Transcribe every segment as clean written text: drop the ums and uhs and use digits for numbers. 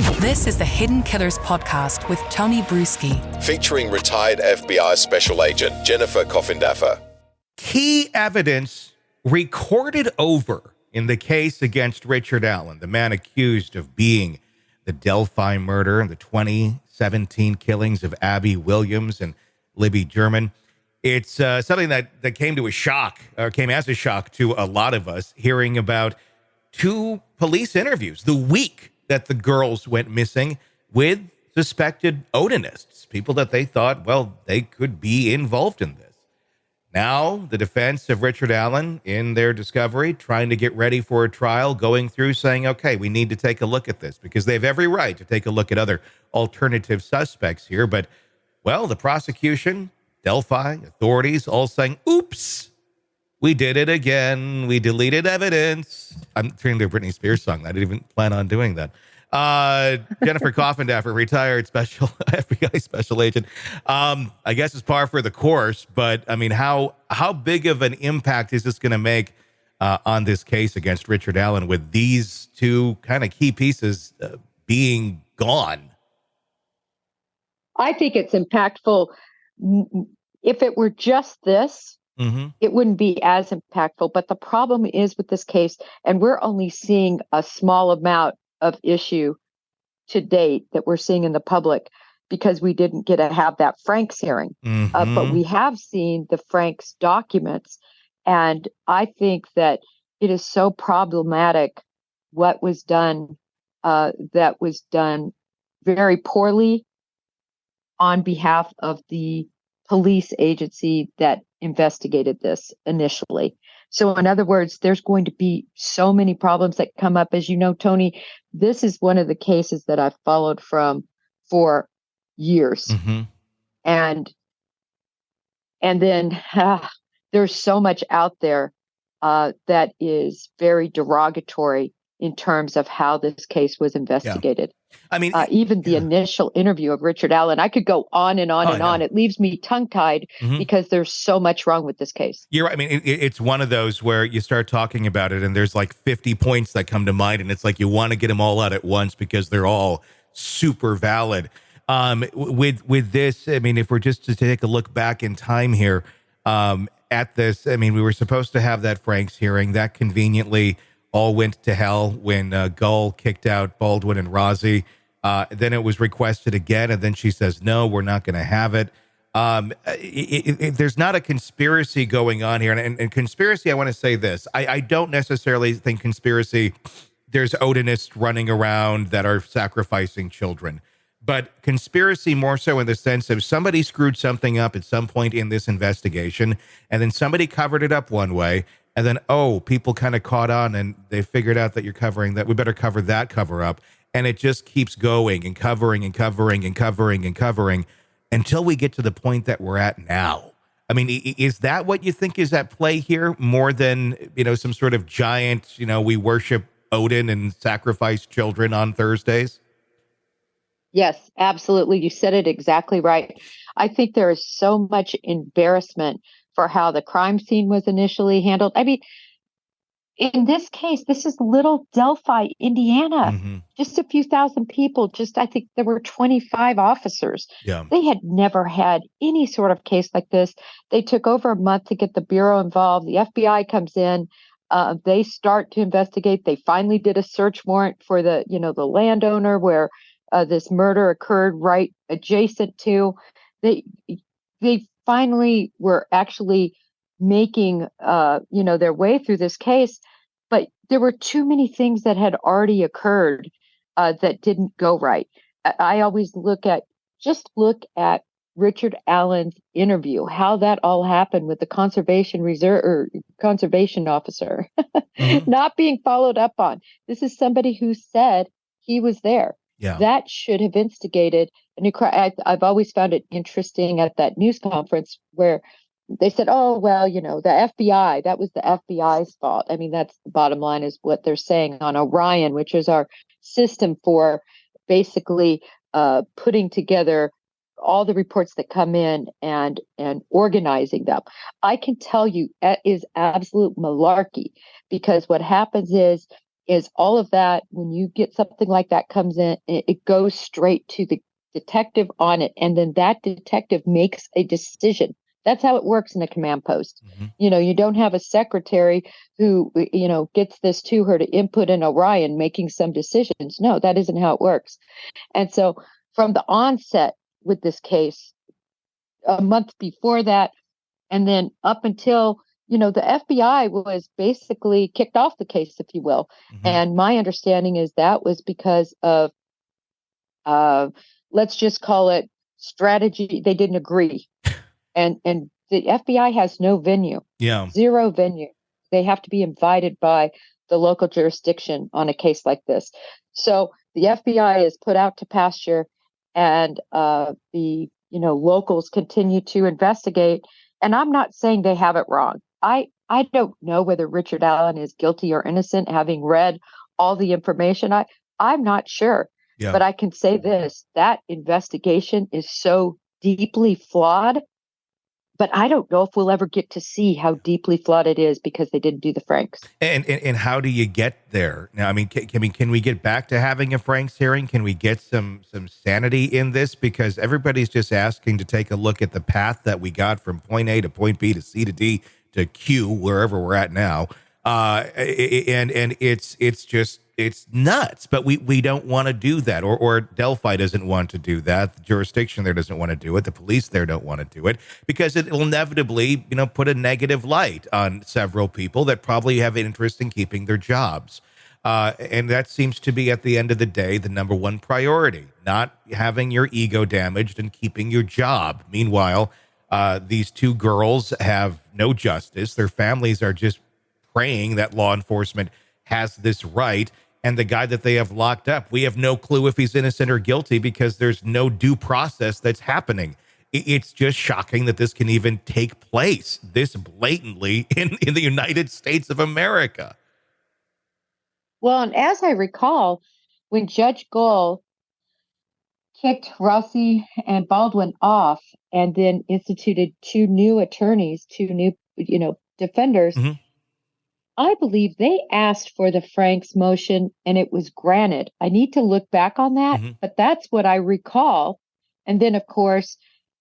This is the Hidden Killers podcast with Tony Brueski, featuring retired FBI Special Agent Jennifer Coffindaffer. Key evidence recorded over in the case against Richard Allen, the man accused of being the Delphi murder and the 2017 killings of Abby Williams and Libby German. It's something that came as a shock to a lot of us, hearing about two police interviews the week that the girls went missing with suspected Odinists, people that they thought, well, they could be involved in this. Now, the defense of Richard Allen in their discovery, trying to get ready for a trial, going through saying, okay, we need to take a look at this because they have every right to take a look at other alternative suspects here. But, well, the prosecution, Delphi, authorities all saying, oops, we did it again. We deleted evidence. I'm turning to a Britney Spears song. I didn't even plan on doing that. Jennifer Coffindaffer, retired FBI special agent. I guess it's par for the course, but I mean, how big of an impact is this going to make on this case against Richard Allen with these two kind of key pieces being gone? I think it's impactful. If it were just this, it wouldn't be as impactful. But the problem is with this case, and we're only seeing a small amount of issue to date that we're seeing in the public because we didn't get to have that Franks hearing. But we have seen the Franks documents. And I think that it is so problematic what was done, that was done very poorly on behalf of the police agency that investigated this initially. So in other words, there's going to be so many problems that come up. As you know, Tony, this is one of the cases that I've followed for years. And then there's so much out there that is very derogatory in terms of how this case was investigated. I mean, even the initial interview of Richard Allen, I could go on and on on. It leaves me tongue-tied because there's so much wrong with this case. You're right. I mean, it's one of those where you start talking about it and there's like 50 points that come to mind, and it's like you want to get them all out at once because they're all super valid. With this, I mean, if we're just to take a look back in time here at this, I mean, we were supposed to have that Franks hearing that conveniently all went to hell when Gull kicked out Baldwin and Rozzi. Then it was requested again, and then she says, no, we're not going to have it. There's not a conspiracy going on here. And conspiracy, I want to say this. I don't necessarily think conspiracy, there's Odinists running around that are sacrificing children. But conspiracy more so in the sense of somebody screwed something up at some point in this investigation, and then somebody covered it up one way, and then, people kind of caught on and they figured out that you're covering that. We better cover that cover up. And it just keeps going and covering and covering and covering and covering until we get to the point that we're at now. I mean, is that what you think is at play here more than, some sort of giant, we worship Odin and sacrifice children on Thursdays? Yes, absolutely. You said it exactly right. I think there is so much embarrassment for how the crime scene was initially handled. I mean, in this case, this is little Delphi, Indiana, just a few thousand people. I think there were 25 officers. Yeah. They had never had any sort of case like this. They took over a month to get the Bureau involved. The FBI comes in. They start to investigate. They finally did a search warrant for the landowner where this murder occurred right adjacent to. They finally were actually making, their way through this case, but there were too many things that had already occurred that didn't go right. I always look at Richard Allen's interview, how that all happened with the conservation officer not being followed up on. This is somebody who said he was there. Yeah. That should have instigated a new crime. I've always found it interesting at that news conference where they said, oh, well, the FBI, that was the FBI's fault. I mean, that's the bottom line is what they're saying on Orion, which is our system for basically putting together all the reports that come in and organizing them. I can tell you it is absolute malarkey because what happens is is all of that. When you get something like that comes in, it goes straight to the detective on it. And then that detective makes a decision. That's how it works in a command post. You don't have a secretary who, gets this to her to input in Orion making some decisions. No, that isn't how it works. And so from the onset with this case, a month before that, and then up until, the FBI was basically kicked off the case, if you will. And my understanding is that was because of, let's just call it strategy. They didn't agree. And the FBI has no venue, zero venue. They have to be invited by the local jurisdiction on a case like this. So the FBI is put out to pasture, and the locals continue to investigate. And I'm not saying they have it wrong. I don't know whether Richard Allen is guilty or innocent, having read all the information. I'm not sure. Yeah. But I can say this, that investigation is so deeply flawed. But I don't know if we'll ever get to see how deeply flawed it is because they didn't do the Franks. And how do you get there? Now, I mean, can we get back to having a Franks hearing? Can we get some sanity in this? Because everybody's just asking to take a look at the path that we got from point A to point B to C to D to Q, wherever we're at now. And it's nuts, but we don't want to do that, or Delphi doesn't want to do that. The jurisdiction there doesn't want to do it. The police there don't want to do it because it will inevitably, put a negative light on several people that probably have an interest in keeping their jobs. And that seems to be, at the end of the day, the number one priority, not having your ego damaged and keeping your job. Meanwhile, these two girls have no justice. Their families are just praying that law enforcement has this right. And the guy that they have locked up, we have no clue if he's innocent or guilty because there's no due process that's happening. It's just shocking that this can even take place this blatantly in the United States of America. Well, and as I recall, when Judge Gull kicked Rossi and Baldwin off and then instituted two new attorneys, two new, defenders, I believe they asked for the Franks motion and it was granted. I need to look back on that, but that's what I recall. And then, of course,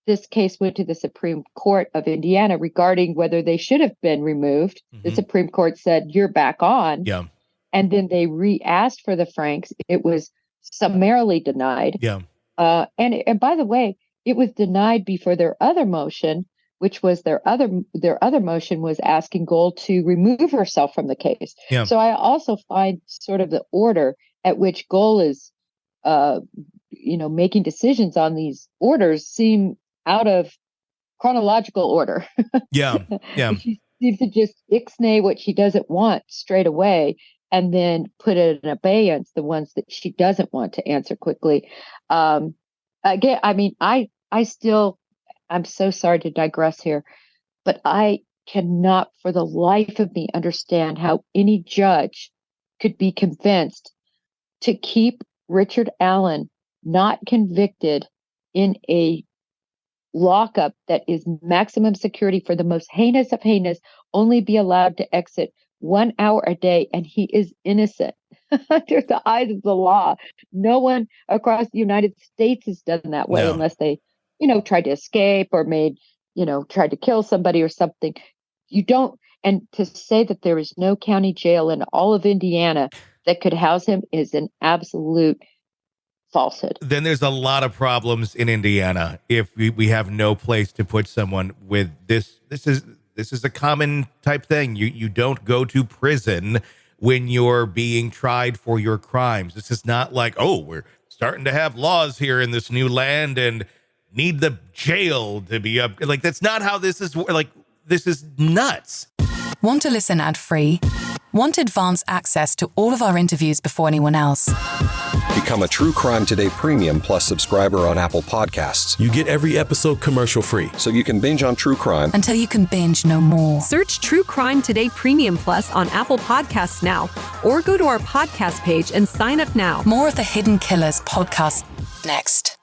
this case went to the Supreme Court of Indiana regarding whether they should have been removed. The Supreme Court said, you're back on. Yeah. And then they re-asked for the Franks. It was summarily denied. Yeah. And by the way, it was denied before their other motion, which was their other motion was asking Gold to remove herself from the case. Yeah. So I also find sort of the order at which Gold is, making decisions on these orders seem out of chronological order. Yeah. She seems to just ixnay what she doesn't want straight away and then put it in abeyance, the ones that she doesn't want to answer quickly. Again, I mean, I'm so sorry to digress here, but I cannot for the life of me understand how any judge could be convinced to keep Richard Allen not convicted in a lockup that is maximum security for the most heinous of heinous, only be allowed to exit 1 hour a day, and he is innocent under the eyes of the law. No one across the United States has done that way unless they tried to escape or tried to kill somebody or something. You don't, and to say that there is no county jail in all of Indiana that could house him is an absolute falsehood. Then there's a lot of problems in Indiana if we have no place to put someone with this. This is a common type thing. You don't go to prison when you're being tried for your crimes. This is not like, oh, we're starting to have laws here in this new land and need the jail to be up. Like, that's not how this is. Like, this is nuts. Want to listen ad-free? Want advanced access to all of our interviews before anyone else? Become a True Crime Today Premium Plus subscriber on Apple Podcasts. You get every episode commercial free. So you can binge on true crime until you can binge no more. Search True Crime Today Premium Plus on Apple Podcasts now, or go to our podcast page and sign up now. More of the Hidden Killers podcast next.